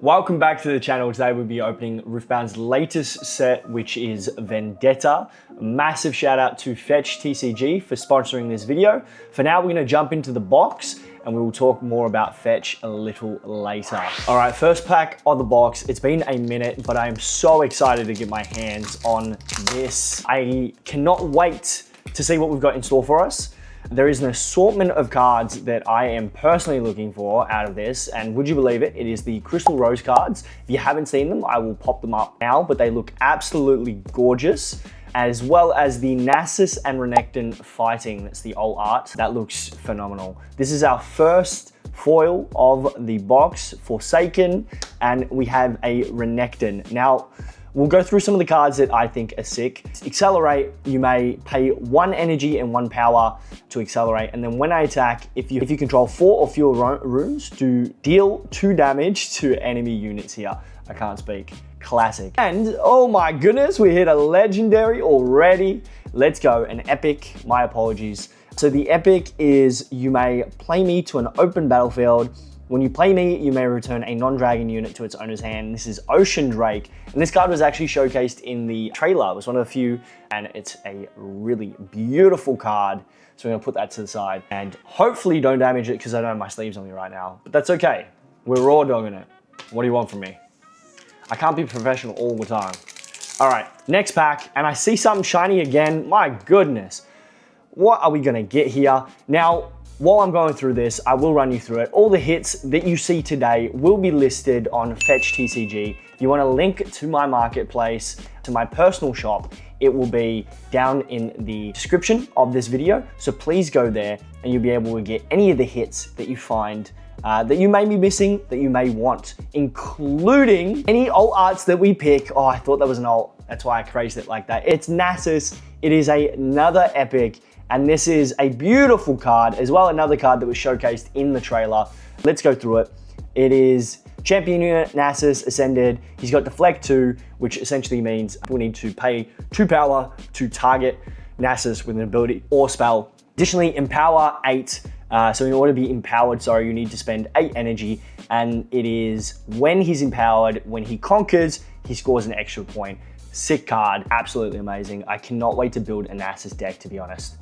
Welcome back to the channel. Today we'll be opening Riftbound's latest set, which is Vendetta. Massive shout out to Fetch TCG for sponsoring this video. For now, we're gonna jump into the box and we will talk more about Fetch a little later. All right, first pack of the box. It's been a minute, but I am so excited to get my hands on this. I cannot wait to see what we've got in store for us. There is an assortment of cards that I am personally looking for out of this, and would you believe it, it is the Crystal Rose cards. If you haven't seen them, I will pop them up now, but they look absolutely gorgeous, as well as the Nasus and Renekton fighting. That's the old art. That looks phenomenal. This is our first foil of the box, Forsaken, and we have a Renekton. Now, we'll go through some of the cards that I think are sick. Accelerate, you may pay 1 energy and 1 power to accelerate, and then when I attack, if you control 4 or fewer runes, to deal 2 damage to enemy units here. I can't speak. Classic. And oh my goodness, we hit a legendary already. Let's go, an epic, my apologies. So the epic is you may play me to an open battlefield. When you play me, you may return a non-dragon unit to its owner's hand. This is Ocean Drake, and this card was actually showcased in the trailer. It was one of the few, and it's a really beautiful card. So we're gonna put that to the side, and hopefully don't damage it because I don't have my sleeves on me right now, but that's okay. We're raw dogging it. What do you want from me? I can't be professional all the time. All right, next pack, and I see something shiny again. My goodness. What are we gonna get here? Now, while I'm going through this, I will run you through it. All the hits that you see today will be listed on Fetch TCG. If you want a link to my marketplace, to my personal shop, it will be down in the description of this video. So please go there and you'll be able to get any of the hits that you find that you may be missing, that you may want, including any alt arts that we pick. Oh, I thought that was an alt. That's why I crazed it like that. It's Nasus. It is another epic. And this is a beautiful card, as well another card that was showcased in the trailer. Let's go through it. It is champion unit, Nasus, Ascended. He's got Deflect 2, which essentially means we'll need to pay 2 power to target Nasus with an ability or spell. Additionally, Empower 8. So in order to be empowered, you need to spend 8 energy. And it is when he's empowered, when he conquers, he scores an extra point. Sick card, absolutely amazing. I cannot wait to build a Nasus deck, to be honest.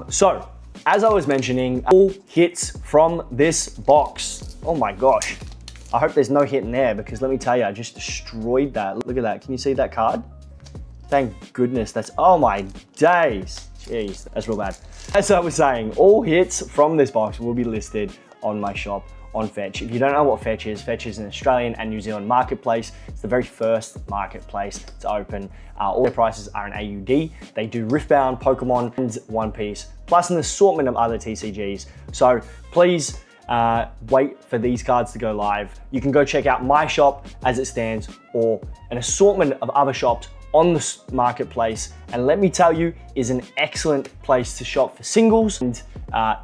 So, as I was mentioning, all hits from this box. Oh my gosh. I hope there's no hit in there because let me tell you, I just destroyed that. Look at that. Can you see that card? Thank goodness. That's, oh my days. Jeez, that's real bad. As I was saying, all hits from this box will be listed on my shop on Fetch. If you don't know what Fetch is an Australian and New Zealand marketplace. It's the very first marketplace to open. All their prices are in AUD. They do Riftbound, Pokemon, and One Piece, plus an assortment of other TCGs. So please wait for these cards to go live. You can go check out my shop as it stands, or an assortment of other shops on the marketplace, and let me tell you, is an excellent place to shop for singles and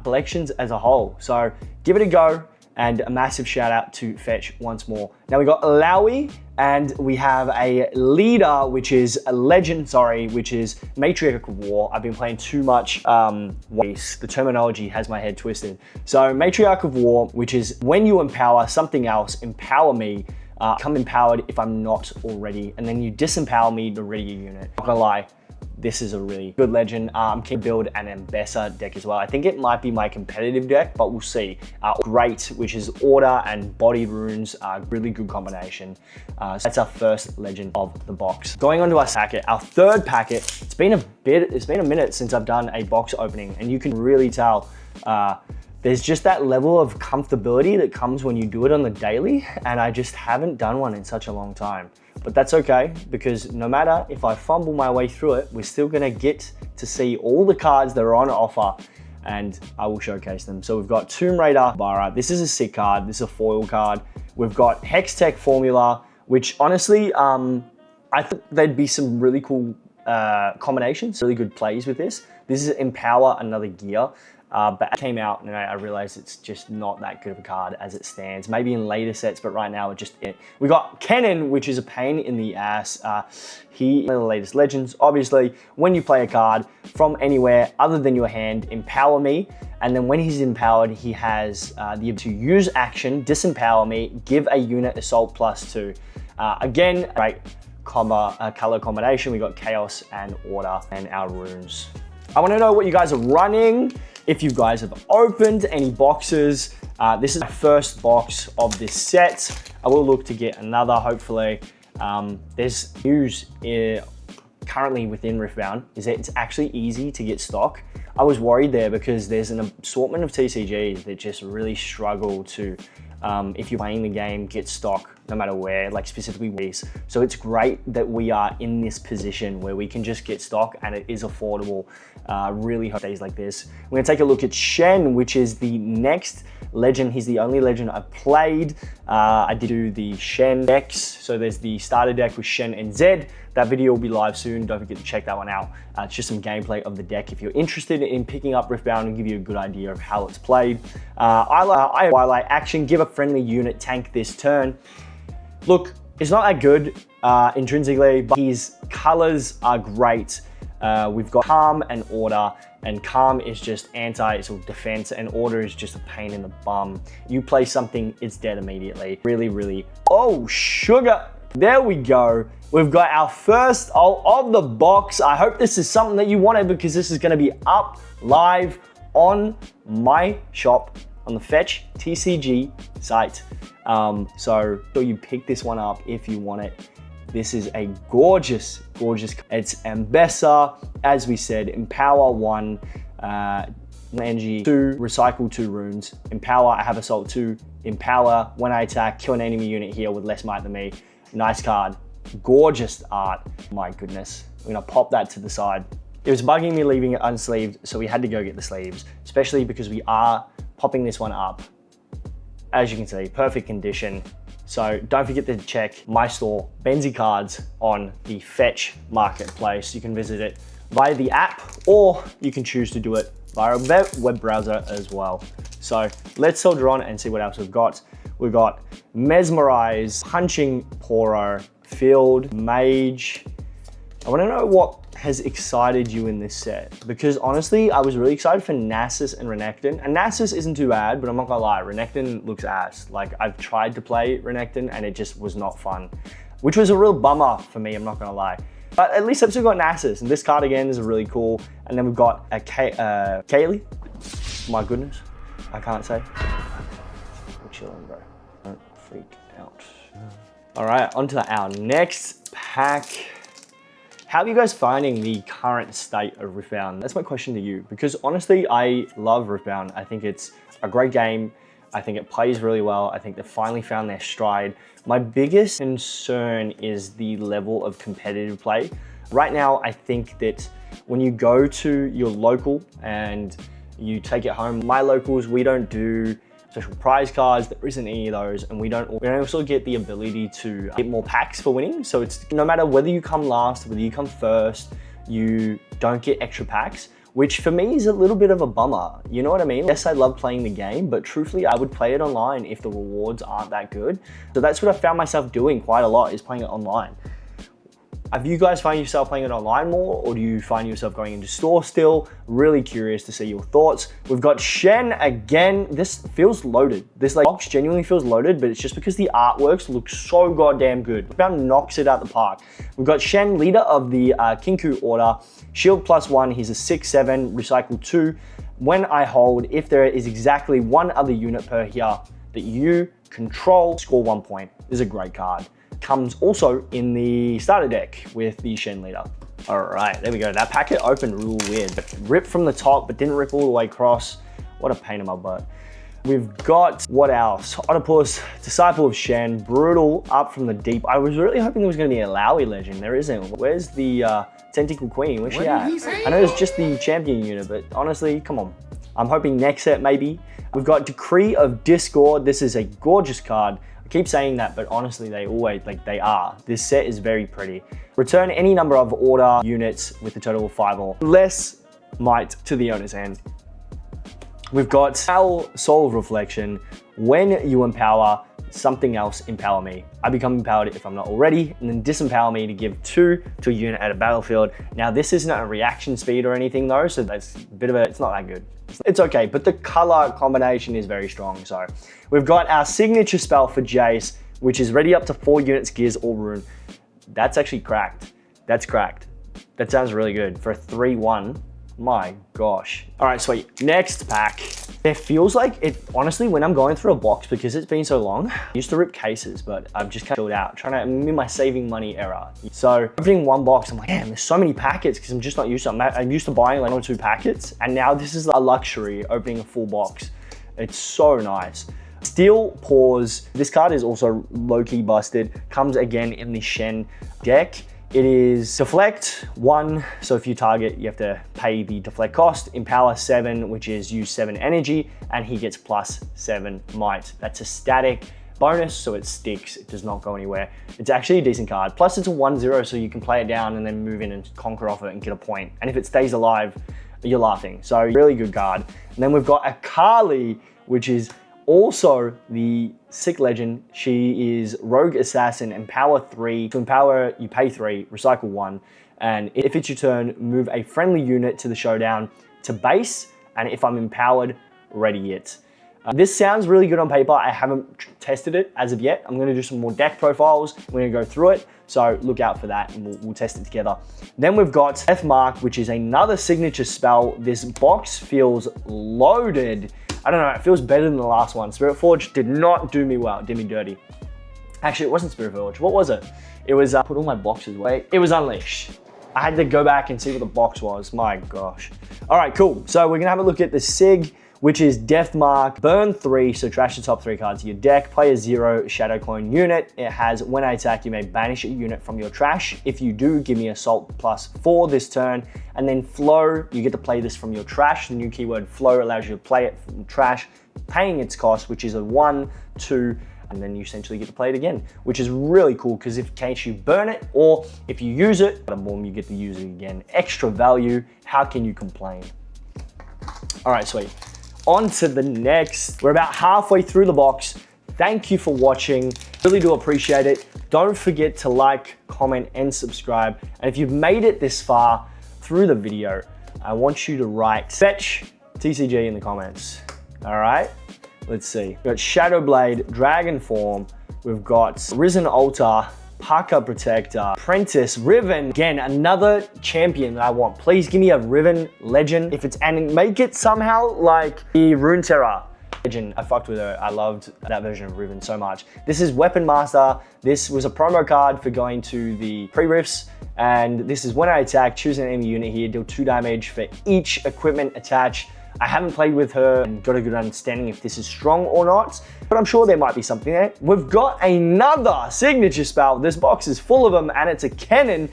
collections as a whole. So give it a go. And a massive shout out to Fetch once more. Now we got Alawi, and we have a leader, which is a legend, which is Matriarch of War. I've been playing too much waste. The terminology has my head twisted. So Matriarch of War, which is when you empower something else, empower me, come empowered if I'm not already, and then you disempower me to ready a unit. Not gonna lie, this is a really good legend. I'm keen to build an Ambessa deck as well. I think it might be my competitive deck, but we'll see. Great, which is Order and Body Runes, really good combination. So that's our first legend of the box. Going on to our packet, our third packet. It's been a minute since I've done a box opening, and you can really tell there's just that level of comfortability that comes when you do it on the daily, and I just haven't done one in such a long time. But that's okay, because no matter if I fumble my way through it, we're still gonna get to see all the cards that are on offer, and I will showcase them. So we've got Tomb Raider Bara. This is a sick card. This is a foil card. We've got Hextech Formula, which honestly, I think there'd be some really cool combinations, really good plays with this. This is Empower, another gear. but it came out and I realized it's just not that good of a card as it stands. Maybe in later sets, but right now we got Kennen, which is a pain in the ass. He, one of the latest legends, obviously, when you play a card from anywhere other than your hand, empower me. And then when he's empowered, he has the ability to use action, disempower me, give a unit assault +2. Again, great color combination. We got Chaos and Order and our runes. I want to know what you guys are running. If you guys have opened any boxes, this is my first box of this set. I will look to get another, hopefully. There's news currently within Riftbound is that it's actually easy to get stock. I was worried there because there's an assortment of TCGs that just really struggle to, if you're playing the game, get stock no matter where, like specifically ways. So it's great that we are in this position where we can just get stock and it is affordable. Really hope days like this. We're gonna take a look at Shen, which is the next legend. He's the only legend I've played. I did do the Shen decks. So there's the starter deck with Shen and Zed. That video will be live soon. Don't forget to check that one out. It's just some gameplay of the deck. If you're interested in picking up Riftbound and give you a good idea of how it's played. I highlight action, give a friendly unit tank this turn. Look, it's not that good intrinsically, but his colors are great. We've got Calm and Order, and Calm is just it's all defense, and Order is just a pain in the bum. You play something, it's dead immediately. Really, really, oh, sugar. There we go. We've got our first of the box. I hope this is something that you wanted because this is gonna be up live on my shop on the Fetch TCG site. So you pick this one up if you want it. This is a gorgeous, it's Ambessa, as we said, Empower 1, Energy 2, Recycle 2 runes, Empower, I have Assault 2, Empower, when I attack, kill an enemy unit here with less might than me. Nice card, gorgeous art, my goodness. We're gonna pop that to the side. It was bugging me leaving it unsleeved, so we had to go get the sleeves, especially because we are popping this one up. As you can see, perfect condition. So don't forget to check my store, Benzie Cards, on the Fetch marketplace. You can visit it via the app, or you can choose to do it via a web browser as well. So let's soldier on and see what else we've got. We've got Mesmerize, Punching Poro, Field, Mage. I want to know what has excited you in this set, because honestly, I was really excited for Nasus and Renekton, and Nasus isn't too bad, but I'm not gonna lie, Renekton looks ass. Like, I've tried to play Renekton and it just was not fun, which was a real bummer for me, I'm not gonna lie. But at least I've still got Nasus, and this card again is really cool. And then we've got a Kaylee. My goodness, I can't say. We're chilling, bro. Don't freak out. All right, on to our next pack. How are you guys finding the current state of Riftbound? That's my question to you, because honestly, I love Riftbound. I think it's a great game. I think it plays really well. I think they finally found their stride. My biggest concern is the level of competitive play. Right now, I think that when you go to your local and you take it home, my locals, we don't do special prize cards. There isn't any of those, and we don't also get the ability to get more packs for winning. So it's no matter whether you come last, whether you come first, you don't get extra packs, which for me is a little bit of a bummer. You know what I mean? Yes, I love playing the game, but truthfully, I would play it online if the rewards aren't that good. So that's what I found myself doing quite a lot, is playing it online. Have you guys find yourself playing it online more, or do you find yourself going into store still? Really curious to see your thoughts. We've got Shen again. This feels loaded. This box genuinely feels loaded, but it's just because the artworks look so goddamn good. Riftbound knocks it out the park. We've got Shen, leader of the Kinku Order. Shield +1, he's a 6/7, recycle 2. When I hold, if there is exactly one other unit per here that you control, score 1 point. This is a great card. Comes also in the starter deck with the Shen leader. All right, there we go. That packet opened real weird. Ripped from the top, but didn't rip all the way across. What a pain in my butt. We've got, what else? Oedipus, Disciple of Shen, Brutal, up from the deep. I was really hoping there was gonna be a Lowy legend. There isn't. Where's the Tentacle Queen? Where's she at? I know it's just the champion unit, but honestly, come on. I'm hoping next set maybe. We've got Decree of Discord. This is a gorgeous card. I keep saying that, but honestly, they always, they are. This set is very pretty. Return any number of order units with a total of 5 or less might to the owner's hand. We've got Soul of Reflection. When you empower something else, empower me. I become empowered if I'm not already, and then disempower me to give 2 to a unit at a battlefield. Now this isn't a reaction speed or anything though, so that's a bit of it's not that good. It's okay, but the color combination is very strong. So we've got our signature spell for Jace, which is ready up to 4 units, gears, or rune. That's actually cracked. That's cracked. That sounds really good for a 3/1. My gosh. All right, sweet. Next pack. It feels like it, honestly, when I'm going through a box, because it's been so long, I used to rip cases, but I've just kind of chilled out, I'm in my saving money era. So opening one box, I'm like, damn, there's so many packets because I'm just not used to it. I'm used to buying like 1 or 2 packets, and now this is a luxury, opening a full box. It's so nice. Steel Paws. This card is also low-key busted. Comes again in the Shen deck. It is deflect 1, so if you target, you have to pay the deflect cost. Empower 7, which is use 7 energy, and he gets plus 7 might. That's a static bonus, so it sticks, it does not go anywhere. It's actually a decent card. Plus it's a 1/0, so you can play it down and then move in and conquer off it and get a point. And if it stays alive, you're laughing. So really good card. And then we've got Akali, which is also the sick legend. She is Rogue Assassin, empower 3. To empower, you pay 3, recycle 1. And if it's your turn, move a friendly unit to the showdown to base. And if I'm empowered, ready it. This sounds really good on paper. I haven't tested it as of yet. I'm gonna do some more deck profiles. We're gonna go through it. So look out for that and we'll test it together. Then we've got Death Mark, which is another signature spell. This box feels loaded. I don't know, it feels better than the last one. Spirit Forge did not do me well, did me dirty. Actually, it wasn't Spirit Forge. What was it? It was, put all my boxes away. It was Unleash. I had to go back and see what the box was. My gosh. All right, cool. So we're gonna have a look at the SIG, which is Death Mark, burn 3, so trash the top 3 cards of your deck, play a 0 Shadow Clone unit. It has, when I attack, you may banish a unit from your trash. If you do, give me Assault +4 this turn. And then Flow, you get to play this from your trash. The new keyword Flow allows you to play it from trash, paying its cost, which is a 1, 2, and then you essentially get to play it again, which is really cool because in case you burn it or if you use it, boom, you get to use it again. Extra value, how can you complain? All right, sweet. On to the next. We're about halfway through the box. Thank you for watching. Really do appreciate it. Don't forget to like, comment, and subscribe. And if you've made it this far through the video, I want you to write fetch TCG in the comments. All right, let's see. We've got Shadowblade, Dragon Form. We've got Risen Altar, Parka Protector, Apprentice, Riven. Again, another champion that I want. Please give me a Riven legend. If it's, and make it somehow like the Runeterra legend. I fucked with her. I loved that version of Riven so much. This is Weapon Master. This was a promo card for going to the pre-rifts. And this is when I attack, choose an enemy unit here, deal 2 damage for each equipment attached. I haven't played with her and got a good understanding if this is strong or not, but I'm sure there might be something there. We've got another signature spell. This box is full of them and it's a Kennen.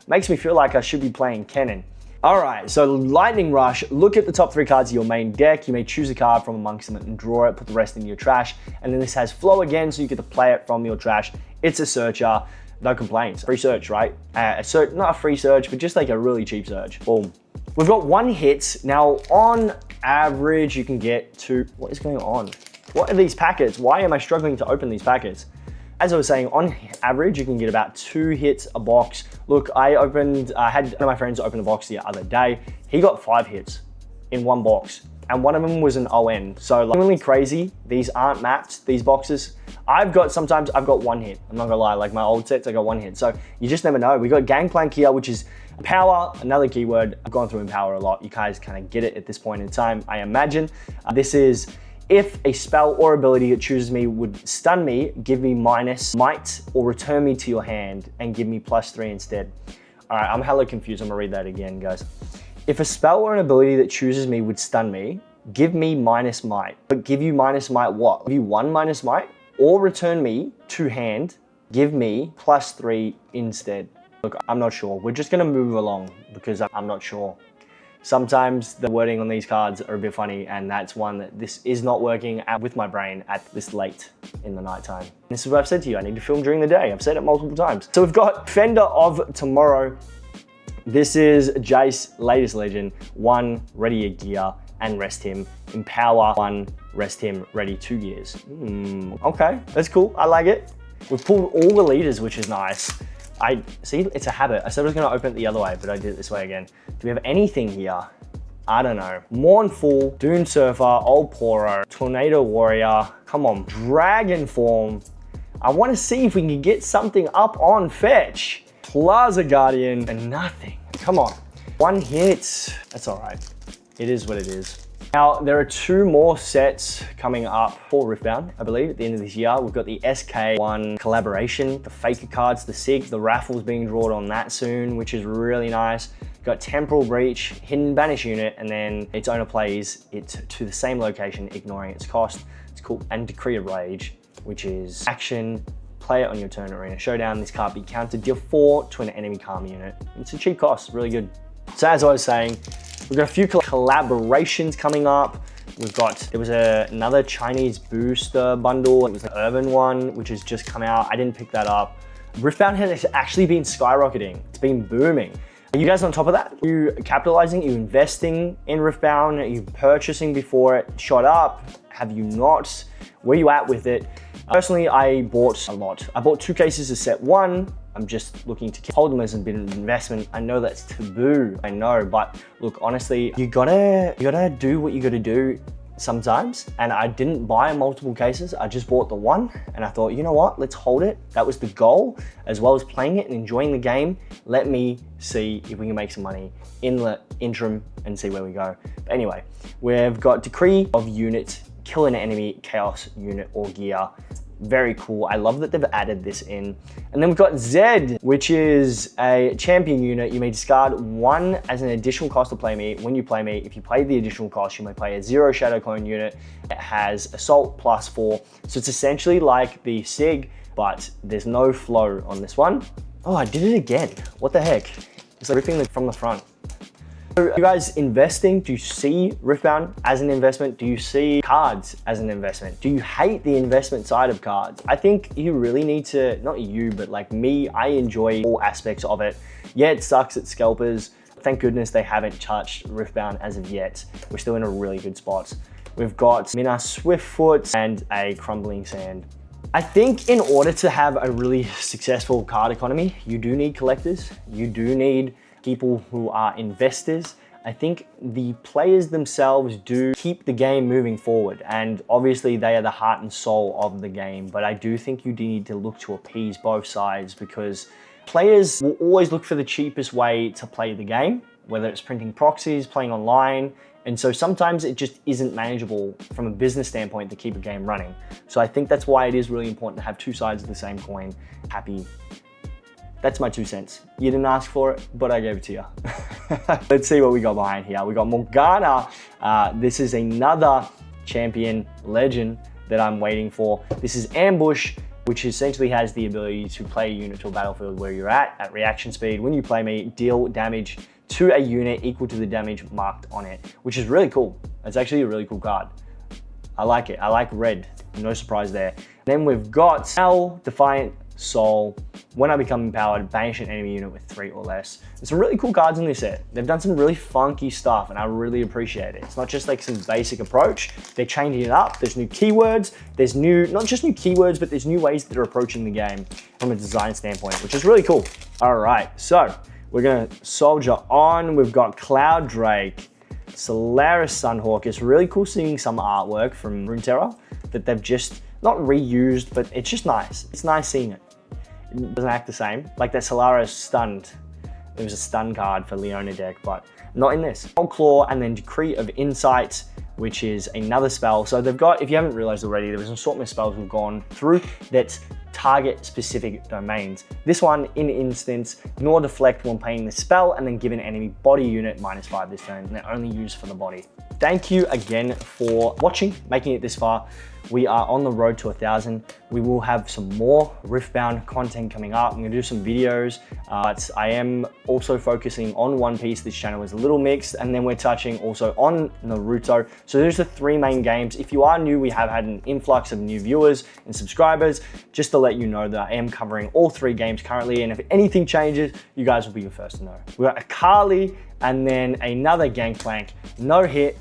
Makes me feel like I should be playing Kennen. All right, so Lightning Rush, look at the top 3 cards of your main deck. You may choose a card from amongst them and draw it, put the rest in your trash. And then this has Flow again, so you get to play it from your trash. It's a searcher, no complaints. Free search, right? Not a free search, but just like a really cheap search. Boom. We've got 1 hit. Now, on average, you can get to, what is going on? What are these packets? Why am I struggling to open these packets? As I was saying, on average, you can get about 2 hits a box. Look, I had one of my friends open a box the other day. He got 5 hits in 1 box, and one of them was an ON. So like, really crazy. These aren't mapped, these boxes. Sometimes I've got 1 hit. I'm not gonna lie, like my old sets, I got 1 hit. So you just never know. We got Gangplank here, which is Power, another keyword. I've gone through Empower a lot. You guys kind of get it at this point in time, I imagine. This is, if a spell or ability that chooses me would stun me, give me minus might, or return me to your hand and give me +3 instead. All right, I'm hella confused. I'm gonna read that again, guys. If a spell or an ability that chooses me would stun me, give me minus might. But give you minus might what? Give you 1 minus might, or return me to hand, give me +3 instead. Look, I'm not sure. We're just gonna move along because I'm not sure. Sometimes the wording on these cards are a bit funny, and that's one that this is not working with my brain at this late in the nighttime. This is what I've said to you. I need to film during the day. I've said it multiple times. So we've got Defender of Tomorrow. This is Jace, latest legend, 1, ready a gear. and rest him. Empower 1, rest him, ready 2 gears. Okay, that's cool, I like it. We've pulled all the leaders, which is nice. I see, it's a habit. I said I was gonna open it the other way, but I did it this way again. Do we have anything here? I don't know. Mournful, Dune Surfer, Old Poro, Tornado Warrior, come on, Dragon Form. I wanna see if we can get something up on fetch. Plaza Guardian, and nothing. Come on. 1 hit, that's all right. It is what it is. Now, there are 2 more sets coming up for Riftbound, I believe, at the end of this year. We've got the SK1 collaboration, the Faker cards, the SIG, the raffles being drawn on that soon, which is really nice. We've got Temporal Breach, Hidden Banish unit, and then its owner plays it to the same location, ignoring its cost. It's cool. And Decree of Rage, which is action, play it on your turn Arena Showdown. This card be countered, deal 4 to an enemy Karma unit. It's a cheap cost, really good. So as I was saying, we've got a few collaborations coming up. There was another Chinese booster bundle. It was an urban one, which has just come out. I didn't pick that up. Riftbound has actually been skyrocketing. It's been booming. Are you guys on top of that? Are you capitalizing? Are you investing in Riftbound? Are you purchasing before it shot up? Have you not? Where are you at with it? Personally, I bought a lot. I bought 2 cases of set 1. I'm just looking to hold them as a bit of an investment. I know that's taboo, I know, but look, honestly, you gotta do what you gotta do sometimes. And I didn't buy multiple cases, I just bought the 1, and I thought, you know what, let's hold it. That was the goal, as well as playing it and enjoying the game. Let me see if we can make some money in the interim and see where we go. But anyway, we've got Decree of Unit, kill an enemy, chaos unit or gear. Very cool. I love that they've added this in. And then we've got Zed, which is a champion unit. You may discard 1 as an additional cost to play me. When you play me, if you play the additional cost, you may play a 0 Shadow Clone unit. It has Assault +4. So it's essentially like the SIG, but there's no flow on this one. Oh, I did it again. What the heck? It's like ripping from the front. So are you guys investing? Do you see Riftbound as an investment? Do you see cards as an investment? Do you hate the investment side of cards? I think you really need to, not you, but like me, I enjoy all aspects of it. Yeah, it sucks at scalpers. Thank goodness they haven't touched Riftbound as of yet. We're still in a really good spot. We've got Mina Swiftfoot and a Crumbling Sand. I think in order to have a really successful card economy, you do need collectors. You do need people who are investors. I think the players themselves do keep the game moving forward, and obviously they are the heart and soul of the game, but I do think you do need to look to appease both sides, because players will always look for the cheapest way to play the game, whether it's printing proxies, playing online, and so sometimes it just isn't manageable from a business standpoint to keep a game running. So I think that's why it is really important to have 2 sides of the same coin. Happy. That's my 2 cents. You didn't ask for it, but I gave it to you. Let's see what we got behind here. We got Morgana. This is another champion legend that I'm waiting for. This is Ambush, which essentially has the ability to play a unit to a battlefield where you're at reaction speed. When you play me, deal damage to a unit equal to the damage marked on it, which is really cool. It's actually a really cool card. I like it. I like red. No surprise there. Then we've got Al, Defiant Soul. When I become empowered, banish an enemy unit with 3 or less. There's some really cool cards in this set. They've done some really funky stuff, and I really appreciate it. It's not just like some basic approach. They're changing it up. There's new keywords. There's not just new keywords, but there's new ways that they're approaching the game from a design standpoint, which is really cool. All right, so we're gonna soldier on. We've got Cloud Drake, Solaris Sunhawk. It's really cool seeing some artwork from Runeterra that they've just not reused, but it's just nice. It's nice seeing it. It doesn't act the same. Like that Solaris stunned. It was a stun card for Leona deck, but not in this. Old Claw, and then Decree of Insight, which is another spell. So they've got, if you haven't realized already, there was an assortment of spells we've gone through that target specific domains. This one, in instance, ignore deflect when playing the spell, and then give an enemy body unit -5 this turn, and they're only used for the body. Thank you again for watching, making it this far. We are on the road to 1,000. We will have some more Riftbound content coming up. I'm gonna do some videos, but I am also focusing on One Piece. This channel is a little mixed, and then we're touching also on Naruto. So there's the 3 main games. If you are new, we have had an influx of new viewers and subscribers. Just to let you know that I am covering all 3 games currently, and if anything changes, you guys will be the first to know. We got Akali, and then another Gangplank, no hit.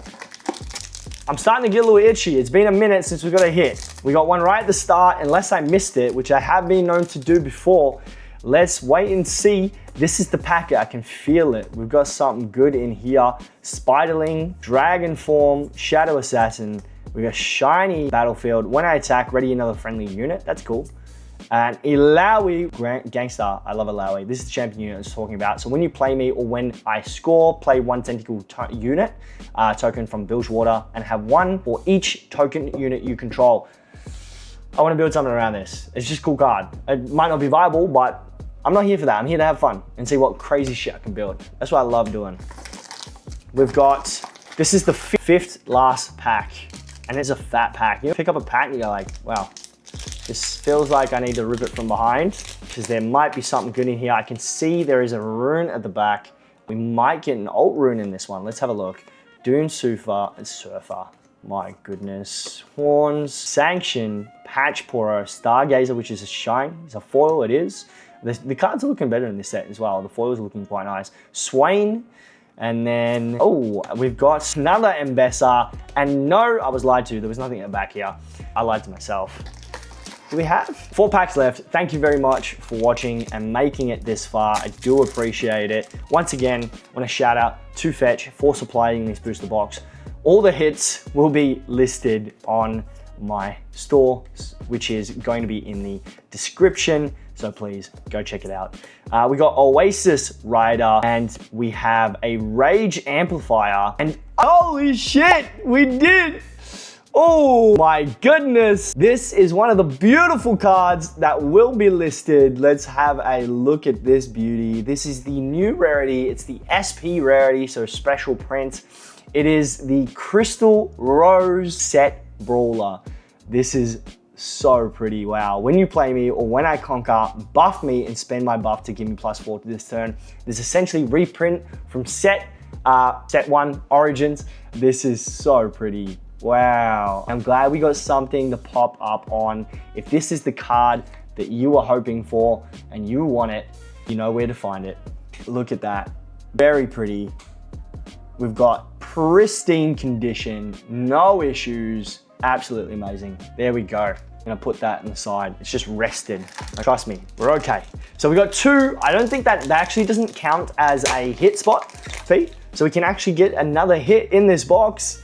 I'm starting to get a little itchy. It's been a minute since we got a hit. We got one right at the start, unless I missed it, which I have been known to do before. Let's wait and see. This is the packet, I can feel it. We've got something good in here. Spiderling, Dragon Form, Shadow Assassin. We got Shiny Battlefield. When I attack, ready another friendly unit. That's cool. And Illaoi Gangster. I love Illaoi. This is the champion unit I was talking about. So when you play me or when I score, play one tentacle unit token from Bilgewater and have one for each token unit you control. I want to build something around this. It's just a cool card. It might not be viable, but I'm not here for that. I'm here to have fun and see what crazy shit I can build. That's what I love doing. We've got, this is the fifth last pack. And it's a fat pack. You pick up a pack and you're like, wow, this feels like I need to rip it from behind because there might be something good in here. I can see there is a rune at the back. We might get an alt rune in this one. Let's have a look. Dune Surfer. My goodness. Horns, Sanction, Patch Poro, Stargazer, which is a shine. It's a foil, it is. The cards are looking better in this set as well. The foils are looking quite nice. Swain, and then, oh, we've got another Embessa. And no, I was lied to. There was nothing at the back here. I lied to myself. Do we have 4 packs left? Thank you very much for watching and making it this far. I do appreciate it. Once again, I want to shout out to Fetch for supplying this booster box. All the hits will be listed on my store, which is going to be in the description. So please go check it out. We got Oasis Rider and we have a Rage Amplifier and holy shit, we did. Oh my goodness. This is one of the beautiful cards that will be listed. Let's have a look at this beauty. This is the new rarity. It's the SP rarity, so special print. It is the Crystal Rose Set Brawler. This is so pretty, wow. When you play me or when I conquer, buff me and spend my buff to give me +4 to this turn. This is essentially reprint from set 1 Origins. This is so pretty. Wow, I'm glad we got something to pop up on. If this is the card that you were hoping for and you want it, you know where to find it. Look at that, very pretty. We've got pristine condition, no issues, absolutely amazing. There we go. I'm gonna put that on the side. It's just rested. Trust me, we're okay. So we got 2. I don't think that actually doesn't count as a hit spot fee. So we can actually get another hit in this box.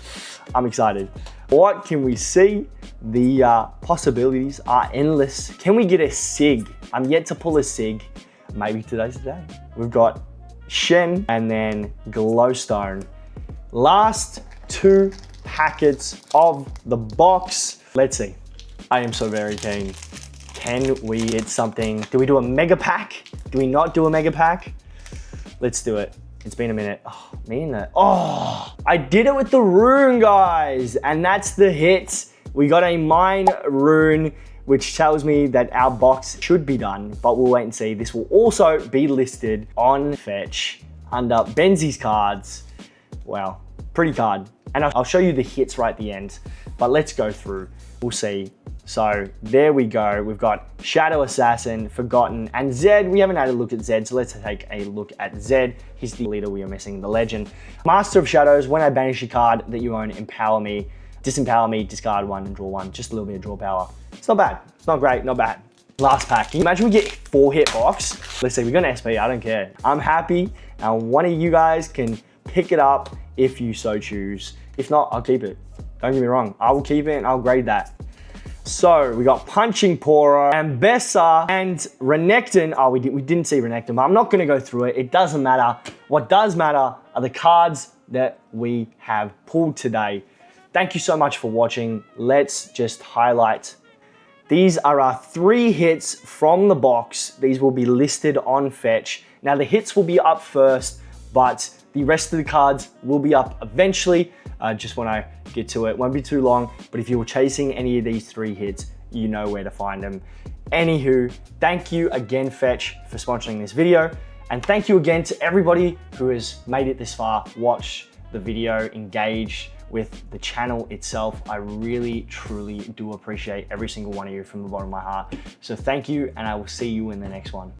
I'm excited. What can we see? The possibilities are endless. Can we get a SIG? I'm yet to pull a SIG. Maybe today's the day. We've got Shen and then Glowstone. Last 2 packets of the box. Let's see. I am so very keen. Can we hit something? Do we do a mega pack? Do we not do a mega pack? Let's do it. It's been a minute. Oh, me and that. Oh, I did it with the rune, guys. And that's the hit. We got a mine rune, which tells me that our box should be done, but we'll wait and see. This will also be listed on Fetch under Benzi's cards. Wow, pretty card. And I'll show you the hits right at the end, but let's go through. We'll see. So there we go. We've got Shadow Assassin, Forgotten, and Zed. We haven't had a look at Zed, so let's take a look at Zed. He's the leader we are missing, the legend. Master of Shadows, when I banish a card that you own, empower me, disempower me, discard 1 and draw 1. Just a little bit of draw power. It's not bad. It's not great, not bad. Last pack. Can you imagine we get 4 hit box? Let's see, we got an SP, I don't care. I'm happy, and one of you guys can pick it up if you so choose. If not, I'll keep it. Don't get me wrong. I will keep it and I'll grade that. So we got Punching Poro, Embessa, and Renekton. Oh, we didn't see Renekton, but I'm not gonna go through it. It doesn't matter. What does matter are the cards that we have pulled today. Thank you so much for watching. Let's just highlight. These are our 3 hits from the box. These will be listed on Fetch. Now the hits will be up first, but the rest of the cards will be up eventually. Just when I get to it, won't be too long, but if you were chasing any of these 3 hits, you know where to find them. Anywho, thank you again, Fetch, for sponsoring this video. And thank you again to everybody who has made it this far, watched the video, engaged with the channel itself. I really, truly do appreciate every single one of you from the bottom of my heart. So thank you, and I will see you in the next one.